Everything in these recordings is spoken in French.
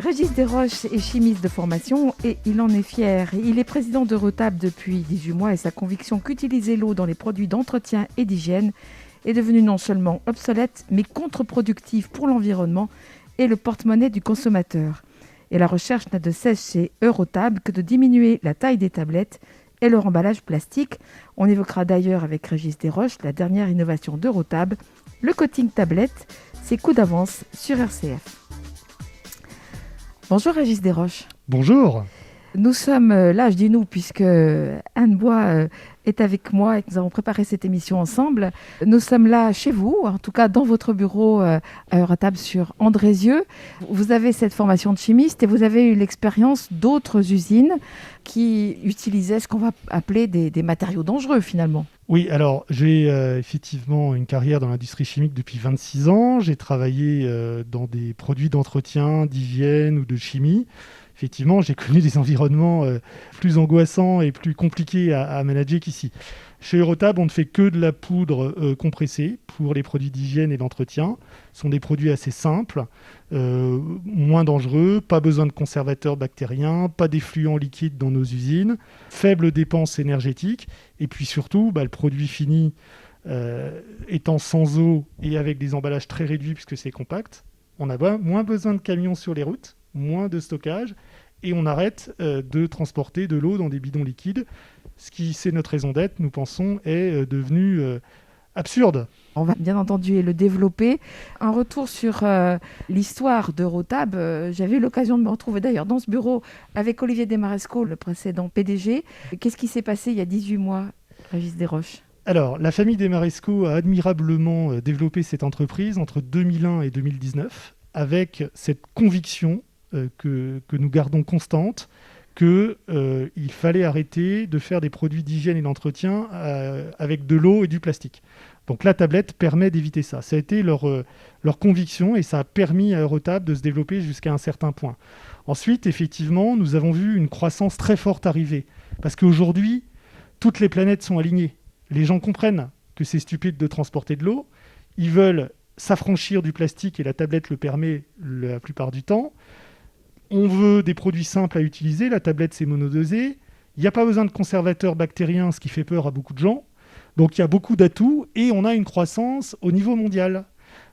Régis Desroches est chimiste de formation et il en est fier. Il est président d'Eurotab depuis 18 mois et sa conviction qu'utiliser l'eau dans les produits d'entretien et d'hygiène est devenue non seulement obsolète, mais contre-productive pour l'environnement et le porte-monnaie du consommateur. Et la recherche n'a de cesse chez Eurotab que de diminuer la taille des tablettes et leur emballage plastique. On évoquera d'ailleurs avec Régis Desroches la dernière innovation d'Eurotab, le coating tablette, ses coups d'avance sur RCF. Bonjour Régis Desroches. Bonjour. Nous sommes là, je dis nous, puisque Anne Bois est avec moi et que nous avons préparé cette émission ensemble. Nous sommes là chez vous, en tout cas dans votre bureau à Eurotab sur Andrézieux. Vous avez cette formation de chimiste et vous avez eu l'expérience d'autres usines qui utilisaient ce qu'on va appeler des matériaux dangereux finalement. Oui, alors j'ai effectivement une carrière dans l'industrie chimique depuis 26 ans. J'ai travaillé dans des produits d'entretien, d'hygiène ou de chimie. Effectivement, j'ai connu des environnements plus angoissants et plus compliqués à manager qu'ici. Chez Eurotab, on ne fait que de la poudre compressée pour les produits d'hygiène et d'entretien. Ce sont des produits assez simples, moins dangereux, pas besoin de conservateurs bactériens, pas d'effluents liquides dans nos usines, faible dépense énergétique, et puis surtout, le produit fini étant sans eau et avec des emballages très réduits puisque c'est compact, on a moins besoin de camions sur les routes, moins de stockage, et on arrête de transporter de l'eau dans des bidons liquides. Ce qui, c'est notre raison d'être, nous pensons, est devenu absurde. On va bien entendu le développer. Un retour sur l'histoire d'Eurotab. J'avais eu l'occasion de me retrouver d'ailleurs dans ce bureau avec Olivier Desmarescaux, le précédent PDG. Qu'est-ce qui s'est passé il y a 18 mois, Régis Desroches ? Alors, la famille Desmarescaux a admirablement développé cette entreprise entre 2001 et 2019 avec cette conviction que nous gardons constante, qu'il fallait arrêter de faire des produits d'hygiène et d'entretien avec de l'eau et du plastique. Donc la tablette permet d'éviter ça. Ça a été leur conviction et ça a permis à Eurotab de se développer jusqu'à un certain point. Ensuite, effectivement, nous avons vu une croissance très forte arriver parce qu'aujourd'hui, toutes les planètes sont alignées. Les gens comprennent que c'est stupide de transporter de l'eau. Ils veulent s'affranchir du plastique et la tablette le permet la plupart du temps. On veut des produits simples à utiliser. La tablette, c'est monodosé. Il n'y a pas besoin de conservateurs bactériens, ce qui fait peur à beaucoup de gens. Donc, il y a beaucoup d'atouts et on a une croissance au niveau mondial.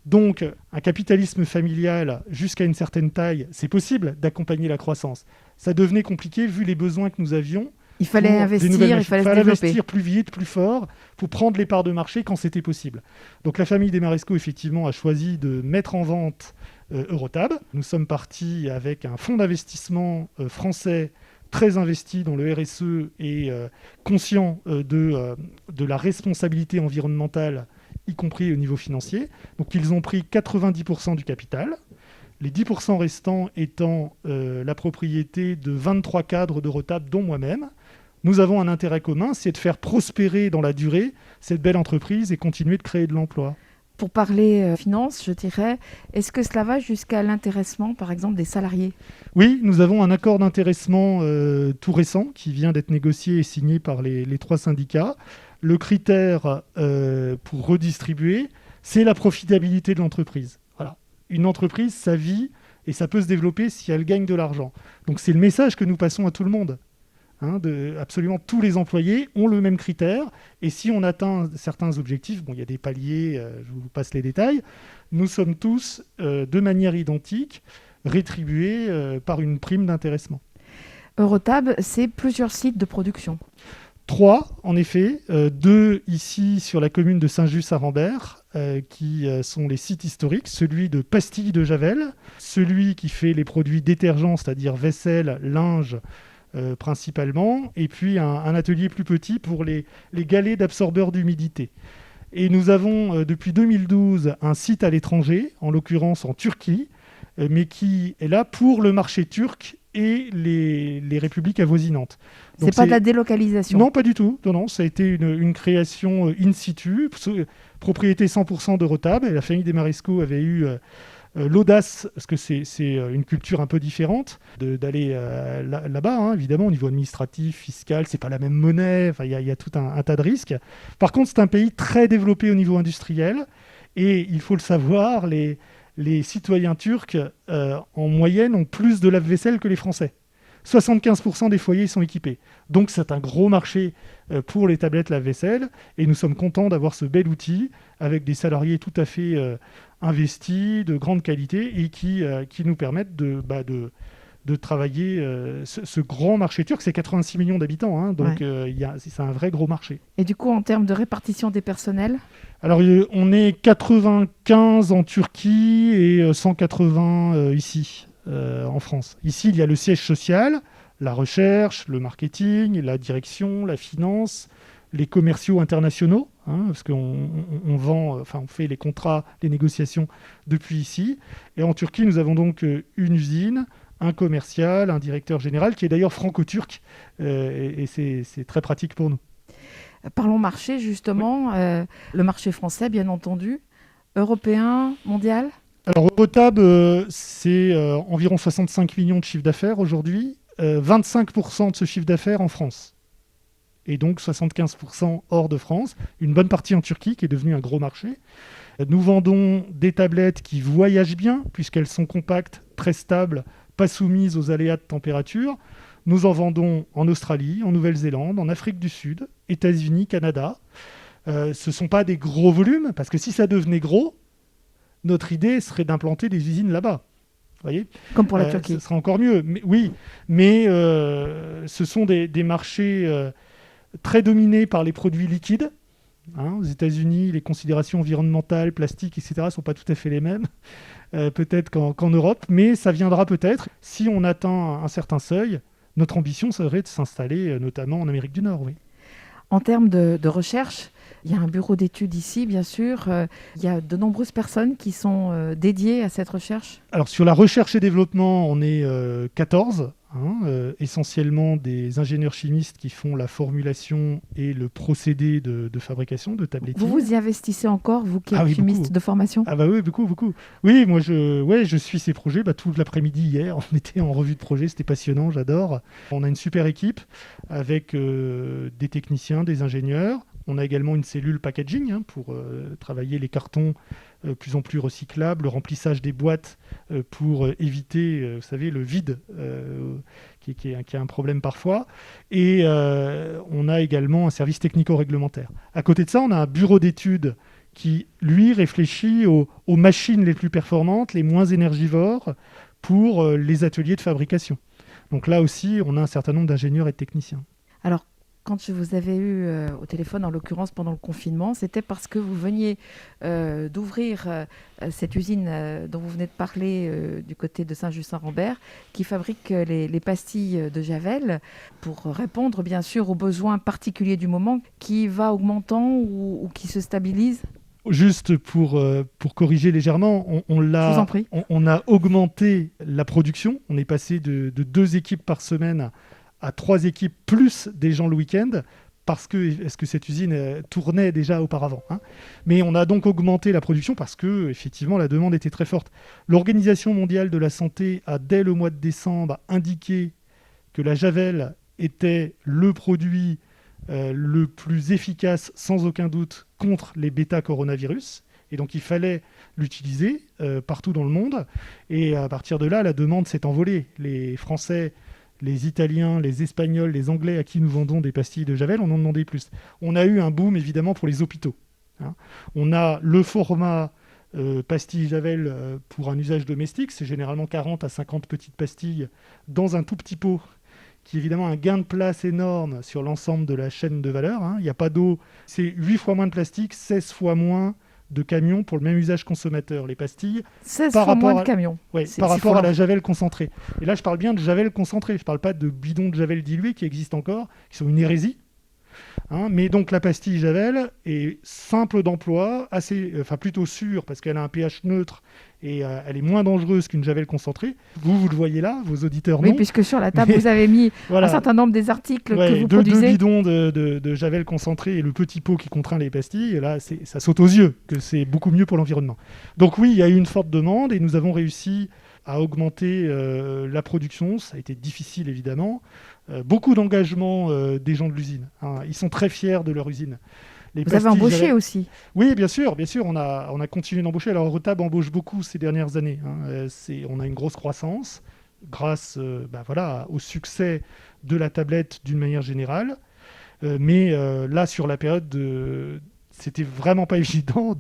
Donc, un capitalisme familial jusqu'à une certaine taille, c'est possible d'accompagner la croissance. Ça devenait compliqué vu les besoins que nous avions. Il fallait investir, il fallait se développer. Investir plus vite, plus fort, pour prendre les parts de marché quand c'était possible. Donc, la famille Desmarescaux, effectivement, a choisi de mettre en vente Eurotab. Nous sommes partis avec un fonds d'investissement français très investi dans le RSE et conscient de la responsabilité environnementale, y compris au niveau financier. Donc ils ont pris 90% du capital, les 10% restants étant la propriété de 23 cadres d'Eurotab, dont moi-même. Nous avons un intérêt commun, c'est de faire prospérer dans la durée cette belle entreprise et continuer de créer de l'emploi. Pour parler finance, je dirais, est-ce que cela va jusqu'à l'intéressement, par exemple, des salariés ? Oui, nous avons un accord d'intéressement tout récent qui vient d'être négocié et signé par les 3 syndicats. Le critère pour redistribuer, c'est la profitabilité de l'entreprise. Voilà. Une entreprise, ça vit et ça peut se développer si elle gagne de l'argent. Donc c'est le message que nous passons à tout le monde. Absolument tous les employés ont le même critère et si on atteint certains objectifs, il y a des paliers, je vous passe les détails, nous sommes tous de manière identique rétribués par une prime d'intéressement. Eurotab, c'est plusieurs sites de production. 3 en effet, 2 ici sur la commune de Saint-Just-à-Rambert qui sont les sites historiques, celui de Pastilles de Javel, celui qui fait les produits détergents, c'est-à-dire vaisselle, linge, principalement, et puis un atelier plus petit pour les galets d'absorbeurs d'humidité. Et nous avons depuis 2012 un site à l'étranger, en l'occurrence en Turquie, mais qui est là pour le marché turc et les républiques avoisinantes. Donc c'est pas de la délocalisation ? Non, pas du tout. Non, ça a été une création in situ, propriété 100% d'Eurotab, et la famille Desmarescaux avait eu l'audace, parce que c'est une culture un peu différente, d'aller là-bas, évidemment, au niveau administratif, fiscal, c'est pas la même monnaie, il y a tout un tas de risques. Par contre, c'est un pays très développé au niveau industriel, et il faut le savoir, les les citoyens turcs, en moyenne, ont plus de lave-vaisselle que les Français. 75% des foyers sont équipés. Donc c'est un gros marché pour les tablettes lave-vaisselle et nous sommes contents d'avoir ce bel outil avec des salariés tout à fait investis, de grande qualité et qui nous permettent de travailler ce grand marché turc. C'est 86 millions d'habitants, hein, donc c'est un vrai gros marché. Et du coup, en termes de répartition des personnels ? Alors on est 95 en Turquie et 180 ici. En France. Ici, il y a le siège social, la recherche, le marketing, la direction, la finance, les commerciaux internationaux, hein, parce qu'on on fait les contrats, les négociations depuis ici. Et en Turquie, nous avons donc une usine, un commercial, un directeur général, qui est d'ailleurs franco-turc, et c'est très pratique pour nous. Parlons marché, justement. Oui. Le marché français, bien entendu. Européen, mondial ? Alors, Eurotab, c'est environ 65 millions de chiffre d'affaires aujourd'hui, 25% de ce chiffre d'affaires en France. Et donc 75% hors de France, une bonne partie en Turquie, qui est devenue un gros marché. Nous vendons des tablettes qui voyagent bien, puisqu'elles sont compactes, très stables, pas soumises aux aléas de température. Nous en vendons en Australie, en Nouvelle-Zélande, en Afrique du Sud, États-Unis, Canada. Ce ne sont pas des gros volumes, parce que si ça devenait gros, notre idée serait d'implanter des usines là-bas. Vous voyez ? Comme pour la Turquie. Ce serait encore mieux. Mais ce sont des marchés très dominés par les produits liquides. Hein, aux États-Unis, les considérations environnementales, plastiques, etc. ne sont pas tout à fait les mêmes, peut-être qu'en Europe. Mais ça viendra peut-être. Si on atteint un certain seuil, notre ambition serait de s'installer notamment en Amérique du Nord. Oui. En termes de recherche, il y a un bureau d'études ici, bien sûr. Il y a de nombreuses personnes qui sont dédiées à cette recherche. Alors, sur la recherche et développement, on est 14, essentiellement des ingénieurs chimistes qui font la formulation et le procédé de fabrication de tablettines. Vous y investissez encore, vous qui êtes chimiste beaucoup. De formation ? Ah bah oui, beaucoup. Oui, moi je suis ces projets. Tout l'après-midi hier, on était en revue de projet, c'était passionnant, j'adore. On a une super équipe avec des techniciens, des ingénieurs. On a également une cellule packaging pour travailler les cartons plus en plus recyclables, le remplissage des boîtes pour éviter, vous savez, le vide qui est un problème parfois. Et on a également un service technico-réglementaire. À côté de ça, on a un bureau d'études qui, lui, réfléchit aux machines les plus performantes, les moins énergivores, pour les ateliers de fabrication. Donc là aussi, on a un certain nombre d'ingénieurs et de techniciens. Alors, quand je vous avais eu au téléphone, en l'occurrence pendant le confinement, c'était parce que vous veniez d'ouvrir cette usine dont vous venez de parler du côté de Saint-Just-Saint-Rambert, qui fabrique les pastilles de Javel pour répondre bien sûr aux besoins particuliers du moment, qui va augmentant ou qui se stabilise. Juste pour corriger légèrement, on a augmenté la production. On est passé de 2 équipes par semaine à 3 équipes plus des gens le week-end, parce que cette usine tournait déjà auparavant. Mais on a donc augmenté la production parce que effectivement la demande était très forte. L'Organisation mondiale de la santé a, dès le mois de décembre, indiqué que la Javel était le produit le plus efficace, sans aucun doute, contre les bêta-coronavirus. Et donc il fallait l'utiliser partout dans le monde. Et à partir de là, la demande s'est envolée. Les Français, les Italiens, les Espagnols, les Anglais à qui nous vendons des pastilles de Javel, on en demandait plus. On a eu un boom évidemment pour les hôpitaux. On a le format pastilles Javel pour un usage domestique, c'est généralement 40 à 50 petites pastilles dans un tout petit pot, qui est évidemment un gain de place énorme sur l'ensemble de la chaîne de valeur. Il n'y a pas d'eau, c'est 8 fois moins de plastique, 16 fois moins de camions pour le même usage consommateur. Les pastilles, 16 fois moins de camions. Par rapport à la Javel concentrée. Et là, je parle bien de Javel concentrée. Je ne parle pas de bidons de Javel dilués qui existent encore, qui sont une hérésie. Mais donc la pastille Javel est simple d'emploi, plutôt sûre parce qu'elle a un pH neutre et elle est moins dangereuse qu'une Javel concentrée. Vous le voyez là, vos auditeurs non. Oui, puisque sur la table, vous avez mis un certain nombre des articles que vous produisez. 2 bidons de Javel concentré et le petit pot qui contraint les pastilles. Et là, ça saute aux yeux que c'est beaucoup mieux pour l'environnement. Donc oui, il y a eu une forte demande et nous avons réussi à augmenter la production. Ça a été difficile, évidemment. Beaucoup d'engagement des gens de l'usine. Ils sont très fiers de leur usine. Vous avez embauché aussi? Oui, bien sûr, on a continué d'embaucher. Alors Eurotab embauche beaucoup ces dernières années, hein. On a une grosse croissance grâce au succès de la tablette d'une manière générale. Mais là, sur la période c'était vraiment pas évident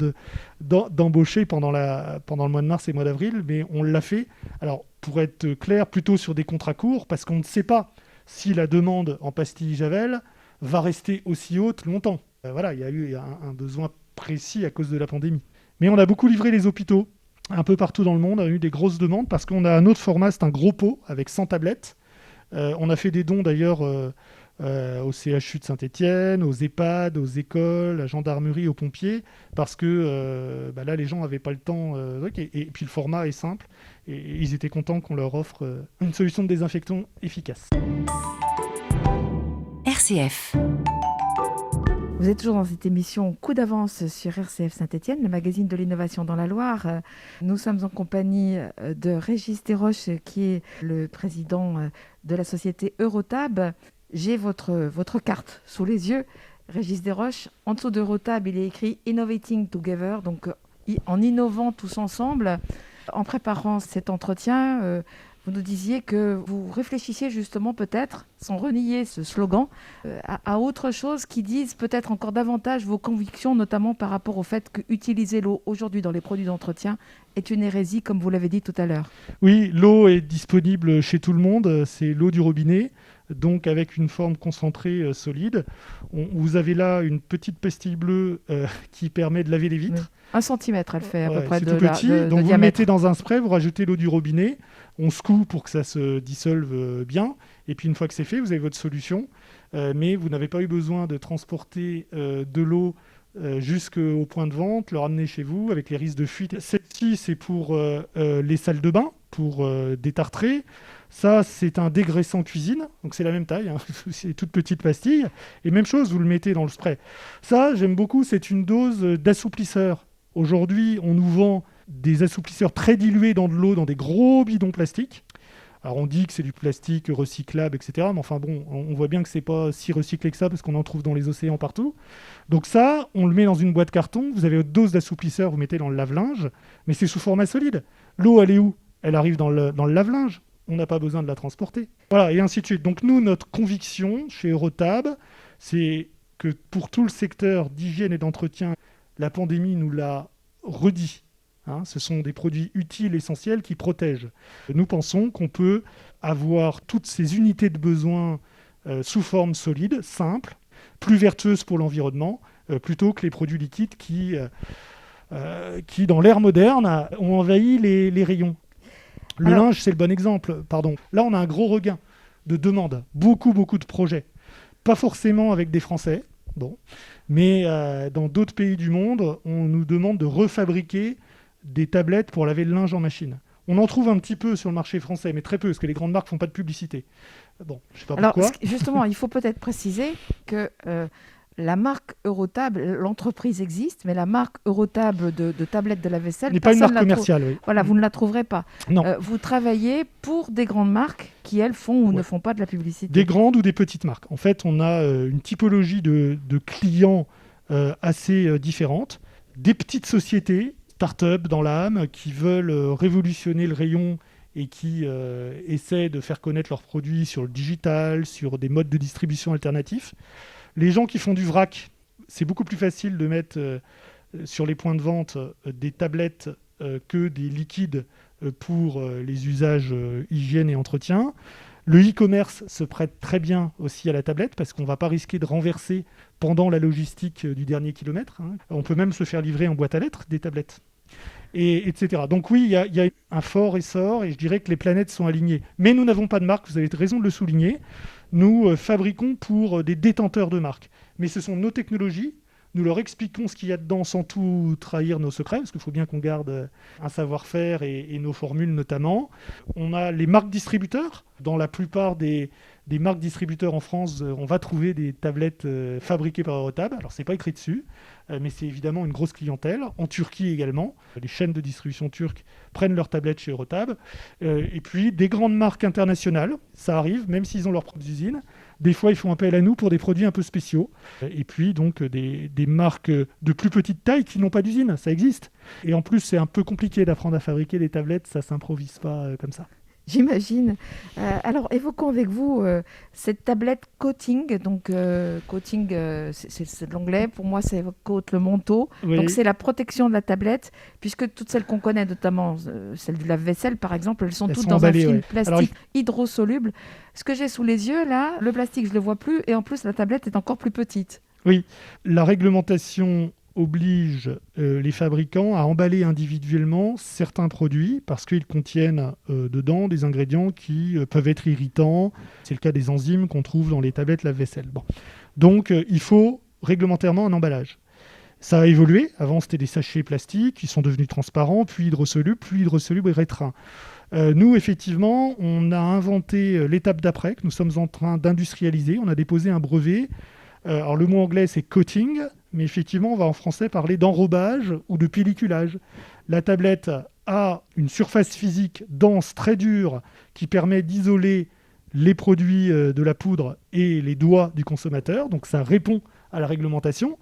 d'embaucher pendant le mois de mars et le mois d'avril, mais on l'a fait. Alors, pour être clair, plutôt sur des contrats courts, parce qu'on ne sait pas si la demande en pastilles Javel va rester aussi haute longtemps. Il y a eu un besoin précis à cause de la pandémie. Mais on a beaucoup livré les hôpitaux. Un peu partout dans le monde, on a eu des grosses demandes parce qu'on a un autre format, c'est un gros pot avec 100 tablettes. On a fait des dons d'ailleurs au CHU de Saint-Étienne, aux EHPAD, aux écoles, à la gendarmerie, aux pompiers, parce que là, les gens n'avaient pas le temps. Et puis le format est simple, et ils étaient contents qu'on leur offre une solution de désinfectant efficace. RCF. Vous êtes toujours dans cette émission Coup d'avance sur RCF Saint-Étienne, le magazine de l'innovation dans la Loire. Nous sommes en compagnie de Régis Desroches, qui est le président de la société Eurotab. J'ai votre carte sous les yeux, Régis Desroches. En dessous d'Eurotab, il est écrit « Innovating Together », donc en innovant tous ensemble. En préparant cet entretien, vous nous disiez que vous réfléchissiez justement peut-être, sans renier ce slogan, à autre chose qui dise peut-être encore davantage vos convictions, notamment par rapport au fait qu'utiliser l'eau aujourd'hui dans les produits d'entretien est une hérésie, comme vous l'avez dit tout à l'heure. Oui, l'eau est disponible chez tout le monde, c'est l'eau du robinet, donc avec une forme concentrée solide. Vous avez là une petite pastille bleue qui permet de laver les vitres. Oui. 1 centimètre, elle fait à peu près c'est tout petit, donc vous le mettez dans un spray, vous rajoutez l'eau du robinet, on secoue pour que ça se dissolve bien, et puis une fois que c'est fait, vous avez votre solution, mais vous n'avez pas eu besoin de transporter de l'eau jusqu'au point de vente, le ramener chez vous avec les risques de fuite. Celle-ci, c'est pour les salles de bain, pour détartrer. Ça, c'est un dégraissant cuisine, donc c'est la même taille, hein. C'est toute petite pastille. Et même chose, vous le mettez dans le spray. Ça, j'aime beaucoup, c'est une dose d'assouplisseur. Aujourd'hui, on nous vend des assouplisseurs très dilués dans de l'eau, dans des gros bidons plastiques. Alors on dit que c'est du plastique recyclable, etc. Mais enfin bon, on voit bien que c'est pas si recyclé que ça parce qu'on en trouve dans les océans partout. Donc ça, on le met dans une boîte carton. Vous avez votre dose d'assouplisseur, vous mettez dans le lave-linge, mais c'est sous format solide. L'eau, elle est où ? Elle arrive dans le lave-linge. On n'a pas besoin de la transporter. Voilà, et ainsi de suite. Donc nous, notre conviction chez Eurotab, c'est que pour tout le secteur d'hygiène et d'entretien, la pandémie nous l'a redit. Ce sont des produits utiles, essentiels, qui protègent. Nous pensons qu'on peut avoir toutes ces unités de besoin sous forme solide, simple, plus vertueuse pour l'environnement, plutôt que les produits liquides qui dans l'ère moderne, ont envahi les rayons. Le linge, c'est le bon exemple. Là, on a un gros regain de demandes, beaucoup de projets. Pas forcément avec des Français, mais dans d'autres pays du monde, on nous demande de refabriquer des tablettes pour laver le linge en machine. On en trouve un petit peu sur le marché français, mais très peu, parce que les grandes marques ne font pas de publicité. Je sais pas pourquoi. Justement, il faut peut-être préciser que la marque Eurotab, l'entreprise existe, mais la marque Eurotab de tablettes de lave-vaisselle n'est pas une marque commerciale. Oui. Voilà, vous ne la trouverez pas. Non. Vous travaillez pour des grandes marques qui, elles, font ou ne font pas de la publicité. Des grandes ou des petites marques. En fait, on a une typologie de clients assez différente. Des petites sociétés, start-up dans l'âme, qui veulent révolutionner le rayon et qui essaient de faire connaître leurs produits sur le digital, sur des modes de distribution alternatifs. Les gens qui font du vrac, c'est beaucoup plus facile de mettre sur les points de vente des tablettes que des liquides pour les usages hygiène et entretien. Le e-commerce se prête très bien aussi à la tablette parce qu'on ne va pas risquer de renverser pendant la logistique du dernier kilomètre. On peut même se faire livrer en boîte à lettres des tablettes, etc. Donc oui, il y a un fort essor et je dirais que les planètes sont alignées. Mais nous n'avons pas de marque, vous avez raison de le souligner. Nous fabriquons pour des détenteurs de marques. Mais ce sont nos technologies. Nous leur expliquons ce qu'il y a dedans sans tout trahir nos secrets, parce qu'il faut bien qu'on garde un savoir-faire et nos formules notamment. On a les marques distributeurs. Dans la plupart des marques distributeurs en France, on va trouver des tablettes fabriquées par Eurotab. Alors, ce n'est pas écrit dessus, mais c'est évidemment une grosse clientèle. En Turquie également, les chaînes de distribution turques prennent leurs tablettes chez Eurotab. Et puis, des grandes marques internationales, ça arrive, même s'ils ont leurs propres usines. Des fois, ils font appel à nous pour des produits un peu spéciaux. Et puis, donc, des marques de plus petite taille qui n'ont pas d'usine, ça existe. Et en plus, c'est un peu compliqué d'apprendre à fabriquer des tablettes, ça ne s'improvise pas comme ça. J'imagine. Alors, évoquons avec vous cette tablette coating. Donc, coating, c'est de l'anglais. Pour moi, ça évoque le manteau. Oui. Donc, c'est la protection de la tablette, puisque toutes celles qu'on connaît, notamment celles du lave-vaisselle, par exemple, elles sont toutes dans emballées, un film ouais. plastique Alors, hydrosoluble. Ce que j'ai sous les yeux, là, le plastique, je ne le vois plus. Et en plus, la tablette est encore plus petite. Oui, la réglementation oblige les fabricants à emballer individuellement certains produits parce qu'ils contiennent dedans des ingrédients qui peuvent être irritants. C'est le cas des enzymes qu'on trouve dans les tablettes lave-vaisselle. Bon. Donc, il faut réglementairement un emballage. Ça a évolué. Avant, c'était des sachets plastiques qui sont devenus transparents, puis hydrosolubles et retreints. Nous, effectivement, on a inventé l'étape d'après que nous sommes en train d'industrialiser. On a déposé un brevet. Alors, le mot anglais, c'est coating, mais effectivement, on va en français parler d'enrobage ou de pelliculage. La tablette a une surface physique dense, très dure, qui permet d'isoler les produits de la poudre et les doigts du consommateur. Donc, ça répond à la réglementation.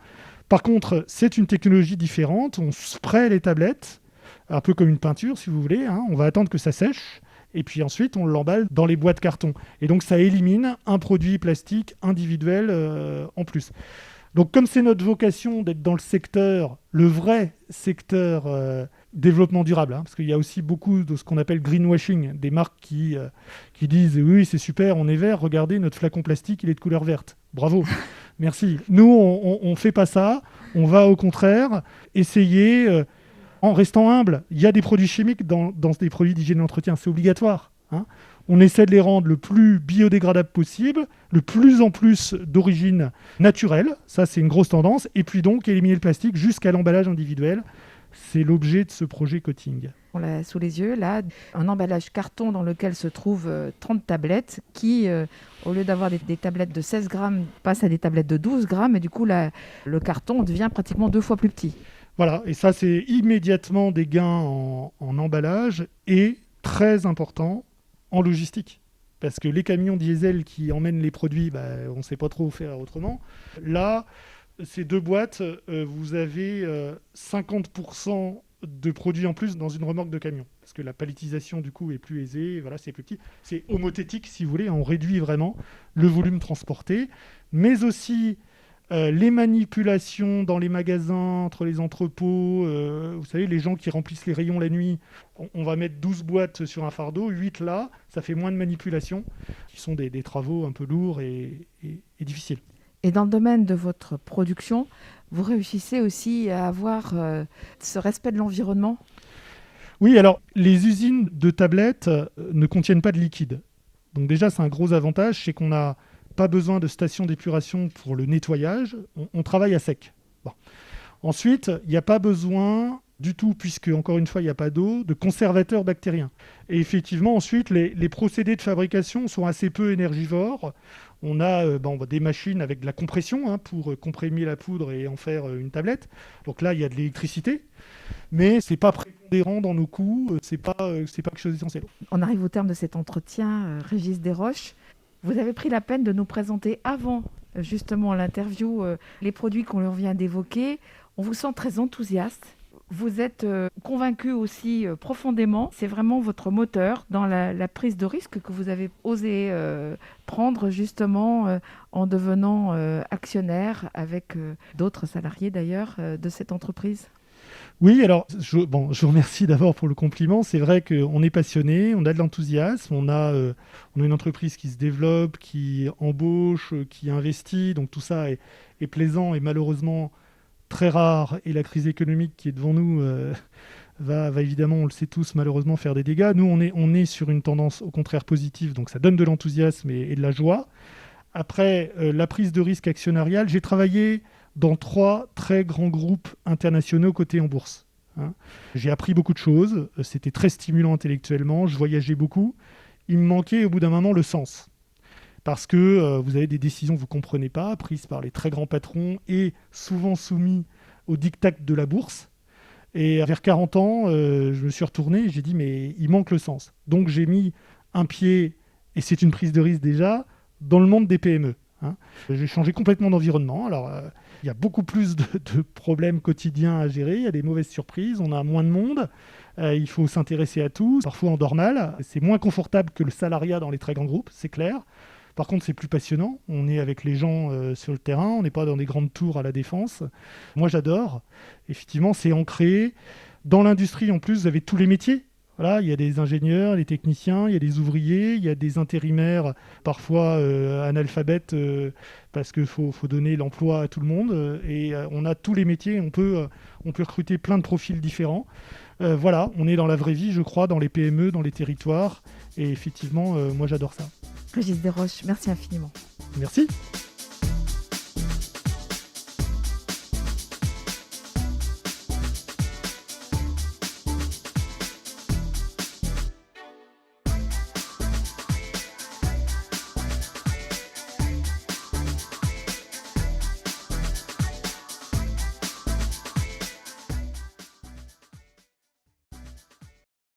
Par contre, c'est une technologie différente. On spraye les tablettes, un peu comme une peinture, si vous voulez. On va attendre que ça sèche. Et puis ensuite, on l'emballe dans les boîtes carton. Et donc, ça élimine un produit plastique individuel en plus. Donc, comme c'est notre vocation d'être dans le secteur, le vrai secteur développement durable, parce qu'il y a aussi beaucoup de ce qu'on appelle greenwashing, des marques qui disent « Oui, c'est super, on est vert, regardez, notre flacon plastique, il est de couleur verte. Bravo, merci. » Nous, on ne fait pas ça. On va au contraire essayer... en restant humble, il y a des produits chimiques dans des produits d'hygiène d'entretien, c'est obligatoire. On essaie de les rendre le plus biodégradables possible, le plus en plus d'origine naturelle, ça c'est une grosse tendance, et puis donc éliminer le plastique jusqu'à l'emballage individuel. C'est l'objet de ce projet coating. On l'a sous les yeux, là, un emballage carton dans lequel se trouvent 30 tablettes qui, au lieu d'avoir des tablettes de 16 grammes, passent à des tablettes de 12 grammes, et du coup, le carton devient pratiquement 2 fois plus petit. Voilà, et ça, c'est immédiatement des gains en emballage et très important en logistique. Parce que les camions diesel qui emmènent les produits, on ne sait pas trop faire autrement. Là, ces 2 boîtes, vous avez 50% de produits en plus dans une remorque de camion. Parce que la palettisation, du coup, est plus aisée. Voilà, c'est plus petit. C'est homothétique, si vous voulez. On réduit vraiment le volume transporté. Mais aussi... les manipulations dans les magasins, entre les entrepôts, vous savez, les gens qui remplissent les rayons la nuit, on va mettre 12 boîtes sur un fardeau, 8 là, ça fait moins de manipulations, qui sont des travaux un peu lourds et difficiles. Et dans le domaine de votre production, vous réussissez aussi à avoir ce respect de l'environnement ? Oui, alors, les usines de tablettes ne contiennent pas de liquide. Donc déjà, c'est un gros avantage, c'est qu'on n'a pas besoin de station d'épuration pour le nettoyage, on travaille à sec. Bon. Ensuite, il n'y a pas besoin du tout, puisque encore une fois, il n'y a pas d'eau, de conservateurs bactériens. Et effectivement, ensuite, les procédés de fabrication sont assez peu énergivores. On a des machines avec de la compression pour comprimer la poudre et en faire une tablette. Donc là, il y a de l'électricité, mais ce n'est pas prépondérant dans nos coûts, c'est pas quelque chose d'essentiel. On arrive au terme de cet entretien, Régis Desroches. Vous avez pris la peine de nous présenter avant justement l'interview les produits qu'on vient d'évoquer. On vous sent très enthousiaste. Vous êtes convaincu aussi profondément. C'est vraiment votre moteur dans la prise de risque que vous avez osé prendre justement en devenant actionnaire avec d'autres salariés d'ailleurs de cette entreprise. Oui, alors je vous remercie d'abord pour le compliment. C'est vrai qu'on est passionné, on a de l'enthousiasme, on a une entreprise qui se développe, qui embauche, qui investit. Donc tout ça est plaisant et malheureusement très rare. Et la crise économique qui est devant nous va évidemment, on le sait tous, malheureusement faire des dégâts. Nous, on est sur une tendance au contraire positive, donc ça donne de l'enthousiasme et de la joie. Après, la prise de risque actionnariale, j'ai travaillé dans 3 très grands groupes internationaux cotés en bourse. J'ai appris beaucoup de choses, c'était très stimulant intellectuellement, je voyageais beaucoup. Il me manquait au bout d'un moment le sens. Parce que vous avez des décisions que vous ne comprenez pas, prises par les très grands patrons et souvent soumis aux diktats de la bourse. Et vers 40 ans, je me suis retourné et j'ai dit mais il manque le sens. Donc j'ai mis un pied, et c'est une prise de risque déjà, dans le monde des PME. J'ai changé complètement d'environnement. Alors, il y a beaucoup plus de problèmes quotidiens à gérer, il y a des mauvaises surprises, on a moins de monde, il faut s'intéresser à tout. Parfois, on dort mal. C'est moins confortable que le salariat dans les très grands groupes, c'est clair. Par contre, c'est plus passionnant. On est avec les gens sur le terrain, on n'est pas dans des grandes tours à la défense. Moi, j'adore. Effectivement, c'est ancré. Dans l'industrie, en plus, vous avez tous les métiers. Voilà, il y a des ingénieurs, des techniciens, il y a des ouvriers, il y a des intérimaires, parfois analphabètes, parce qu'il faut donner l'emploi à tout le monde. Et on a tous les métiers, on peut recruter plein de profils différents. Voilà, on est dans la vraie vie, je crois, dans les PME, dans les territoires. Et effectivement, moi, j'adore ça. Régis Desroches, merci infiniment. Merci.